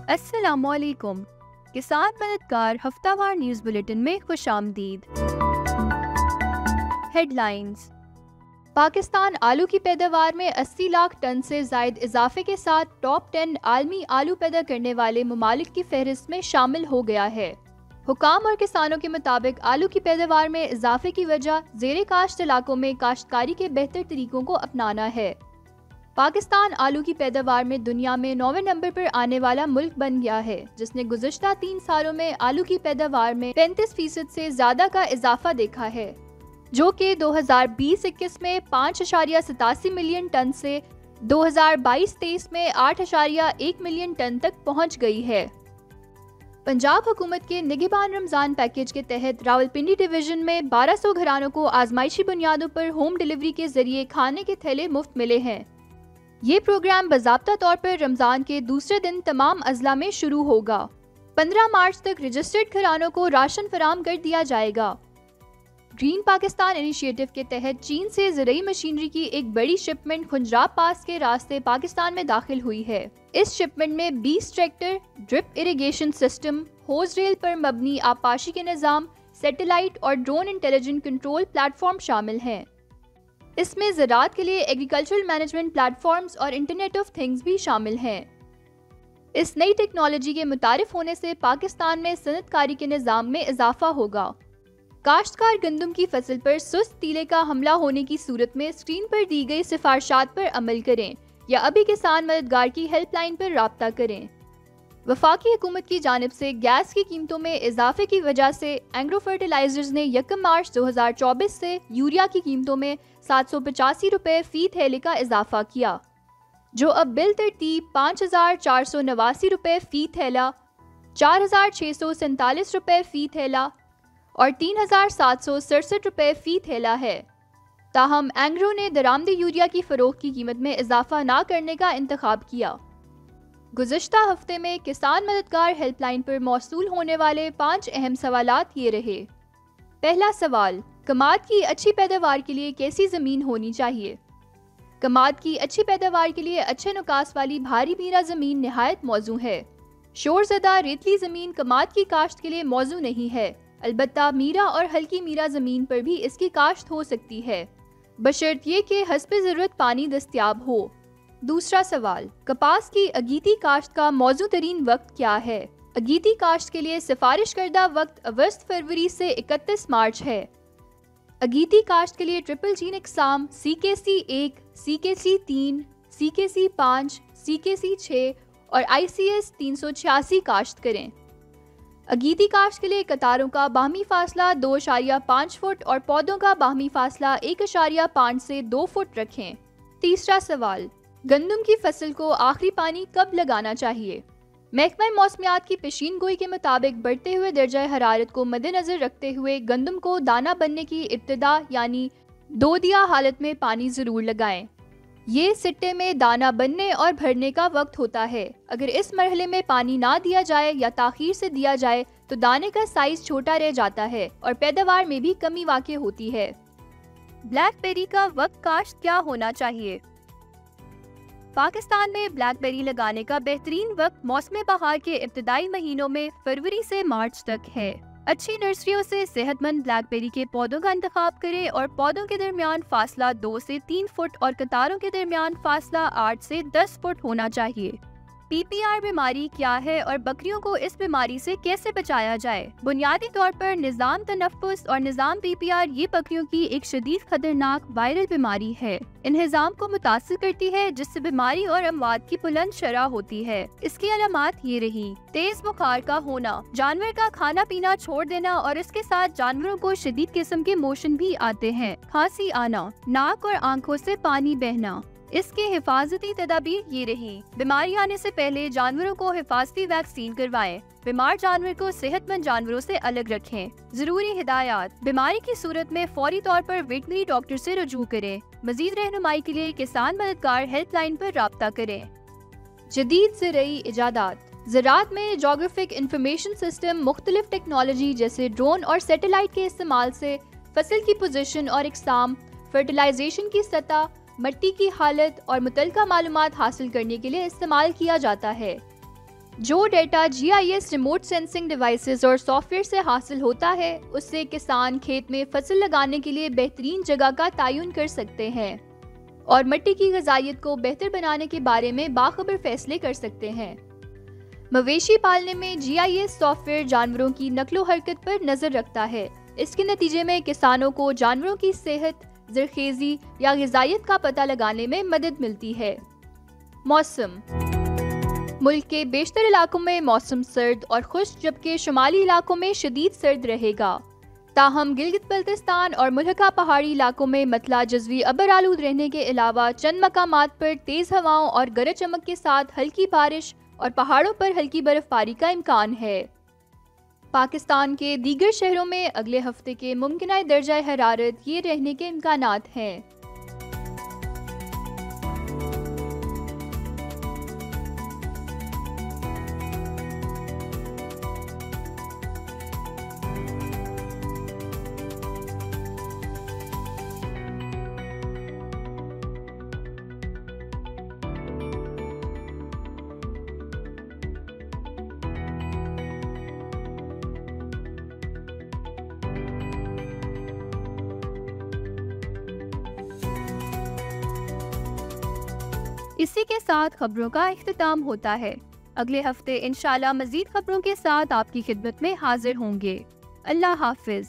अस्सलामुअलैकुम। किसान मददगार हफ्तावार न्यूज़ बुलेटिन में खुशामदीद। हेडलाइंस। पाकिस्तान आलू की पैदावार में 80 लाख टन से जायद इजाफे के साथ टॉप 10 आलमी आलू पैदा करने वाले ममालिक की फहरिस्त में शामिल हो गया है। हुकाम और किसानों के मुताबिक आलू की पैदावार में इजाफे की वजह ज़ेरे काश्त इलाकों में काश्तकारी के बेहतर तरीकों को अपनाना है। पाकिस्तान आलू की पैदावार में दुनिया में 9वें नंबर पर आने वाला मुल्क बन गया है, जिसने गुज़श्ता 3 सालों में आलू की पैदावार में 35% से ज्यादा का इजाफा देखा है, जो कि 2020-21 में 5.87 मिलियन टन से 2022-23 में 8.1 मिलियन टन तक पहुंच गई है। पंजाब हुकूमत के निगहबान रमजान पैकेज के तहत रावलपिंडी डिवीजन में 1200 घरानों को आजमाइशी बुनियादों पर होम डिलीवरी के जरिए खाने के थैले मुफ्त मिले हैं। ये प्रोग्राम बाज़ाब्ता तौर पर रमजान के दूसरे दिन तमाम अजला में शुरू होगा। 15 मार्च तक रजिस्टर्ड घरानों को राशन फराम कर दिया जाएगा। ग्रीन पाकिस्तान इनिशिएटिव के तहत चीन से ज़रूरी मशीनरी की एक बड़ी शिपमेंट खुंजराब पास के रास्ते पाकिस्तान में दाखिल हुई है। इस शिपमेंट में 20 ट्रैक्टर, ड्रिप इरिगेशन सिस्टम, होज रेल पर मबनी आबपाशी के निज़ाम, सैटेलाइट और ड्रोन इंटेलिजेंट कंट्रोल प्लेटफॉर्म शामिल हैं। इसमें ज़राअत के लिए एग्रीकल्चरल मैनेजमेंट प्लेटफॉर्म्स और इंटरनेट ऑफ थिंग्स भी शामिल हैं। इस नई टेक्नोलॉजी के मुतारिफ होने से पाकिस्तान में सनतकारी के निज़ाम में इजाफा होगा। काश्तकार गंदम की फसल पर सुस्त तीले का हमला होने की सूरत में स्क्रीन पर दी गई सिफारिशात पर अमल करें या अभी किसान मददगार की हेल्पलाइन पर राब्ता करें। वफाकी हुकूमत की जानिब से गैस की कीमतों में इजाफे की वजह से एग्रो फर्टिलाइजर्स ने 1 मार्च 2024 से यूरिया की कीमतों में 785 रुपये फी थैले का इजाफा किया, जो अब बिल तरतीब 5489 रुपये फी थैला, 4647 रुपये फी थैला और 3767 रुपये फी थैला है। ताहम एंग्रो ने दरामदी यूरिया की फरोख्त की कीमत में इजाफा ना करने का इंतखाब किया। गुज़श्ता हफ्ते में किसान मददगार हेल्पलाइन पर मौसूल होने वाले 5 अहम सवालात ये रहे। पहला सवाल, कमाद की अच्छी पैदावार के लिए कैसी ज़मीन होनी चाहिए? कमाद की अच्छी पैदावार के लिए अच्छे नुकास वाली भारी मीरा ज़मीन नहायत मौजू है। शोरज़दा रेतली ज़मीन कमाद की काश्त के लिए मौजू नहीं है, अलबत्ता मीरा और हल्की मीरा ज़मीन पर भी इसकी काश्त हो सकती है, बशर्ते कि हस्बे ज़रूरत पानी दस्तयाब हो। दूसरा सवाल, कपास की अगीती काश्त का मौजू तरीन वक्त क्या है? अगीती काश्त के लिए सिफारिश करदा वक्त अगस्त फरवरी से 31 मार्च है। अगीती काश्त के लिए triple gene इकसाम CKC1, CKC3, CKC5, CKC6 और ICS 386 काश्त करें। अगीती काश्त के लिए कतारों का बाहमी फासला 2.5 फुट और पौधों का बाहमी फासला 1.5 से 2 फुट रखें। तीसरा सवाल, गंदम की फसल को आखिरी पानी कब लगाना चाहिए? महकमा मौसमियात की पेशीन गोई के मुताबिक बढ़ते हुए दर्जा हरारत को मद्देनजर रखते हुए गंदम को दाना बनने की इब्तिदा यानी दोदिया हालत में पानी जरूर लगाएं। ये सिट्टे में दाना बनने और भरने का वक्त होता है। अगर इस मरहले में पानी ना दिया जाए या ताखीर से दिया जाए तो दाने का साइज छोटा रह जाता है और पैदावार में भी कमी वाक़ई होती है। ब्लैकबेरी का वक्त काश्त क्या होना चाहिए? पाकिस्तान में ब्लैकबेरी लगाने का बेहतरीन वक्त मौसम बहार के इब्तदाई महीनों में फरवरी से मार्च तक है। अच्छी नर्सरियों से सेहतमंद ब्लैकबेरी के पौधों का इंतखाब करें और पौधों के दरमियान फासला 2 से 3 फुट और कतारों के दरमियान फासला 8 से 10 फुट होना चाहिए। PPR बीमारी क्या है और बकरियों को इस बीमारी से कैसे बचाया जाए? बुनियादी तौर पर निज़ाम तनफ्फुस और निज़ाम PPR ये बकरियों की एक शदीद खतरनाक वायरल बीमारी है। इन निज़ाम को मुतासिर करती है, जिससे बीमारी और अमवात की बुलंद शरह होती है। इसकी अलामात ये रही: तेज बुखार का होना, जानवर का खाना पीना छोड़ देना और इसके साथ जानवरों को शदीद किस्म के मोशन भी आते हैं, खांसी आना, नाक और आंखों से पानी बहना। इसके हिफाजती तदाबीर ये रही: बीमारी आने से पहले जानवरों को हिफाजती वैक्सीन करवाएं। बीमार जानवर को सेहतमंद जानवरों से अलग रखें। जरूरी हिदायत: बीमारी की सूरत में फौरी तौर पर वेटनरी डॉक्टर से रुजू करें। मजीद रहनुमाई के लिए किसान मददगार हेल्पलाइन पर राब्ता करें। जदीद ज़रूरी इजादात: ज़राअत में जोग्राफिक इंफॉर्मेशन सिस्टम मुख्तलिफ टेक्नोलॉजी जैसे ड्रोन और सैटेलाइट के इस्तेमाल से फसल की पोजीशन और इकसाम, फर्टिलाइजेशन की सतह, मट्टी की हालत और मुतल्लिका मालूमात हासिल करने के लिए इस्तेमाल किया जाता है। जो data GIS remote sensing devices और सॉफ्टवेयर से हासिल होता है, उससे किसान खेत में फसल लगाने के लिए बेहतरीन जगह का तयन कर सकते हैं और मिट्टी की ग़िज़ाइयत को बेहतर बनाने के बारे में बाखबर फैसले कर सकते हैं। मवेशी पालने में GIS सॉफ्टवेयर जानवरों की नकलो हरकत पर नज़र रखता है। इसके नतीजे में किसानों को जानवरों की सेहत, ज़रखेज़ी या ग़िज़ाइयत का पता लगाने में मदद मिलती है। मौसम। मुल्क के बेशतर इलाकों में मौसम सर्द और खुश्क, जबकि शुमाली इलाकों में शदीद सर्द रहेगा। ताहम गिलगित बल्तिस्तान और मुल्हका पहाड़ी इलाकों में मतला जज़वी अबर आलूद रहने के अलावा चंद मकामात पर तेज़ हवाओं और गरज चमक के साथ हल्की बारिश और पहाड़ों पर हल्की बर्फबारी का इम्कान है। पाकिस्तान के दीगर शहरों में अगले हफ्ते के मुमकिन दर्जा हरारत ये रहने के इम्कानात हैं। इसी के साथ खबरों का इख्तिताम होता है। अगले हफ्ते इंशाल्लाह मज़ीद खबरों के साथ आपकी खिदमत में हाजिर होंगे। अल्लाह हाफिज़।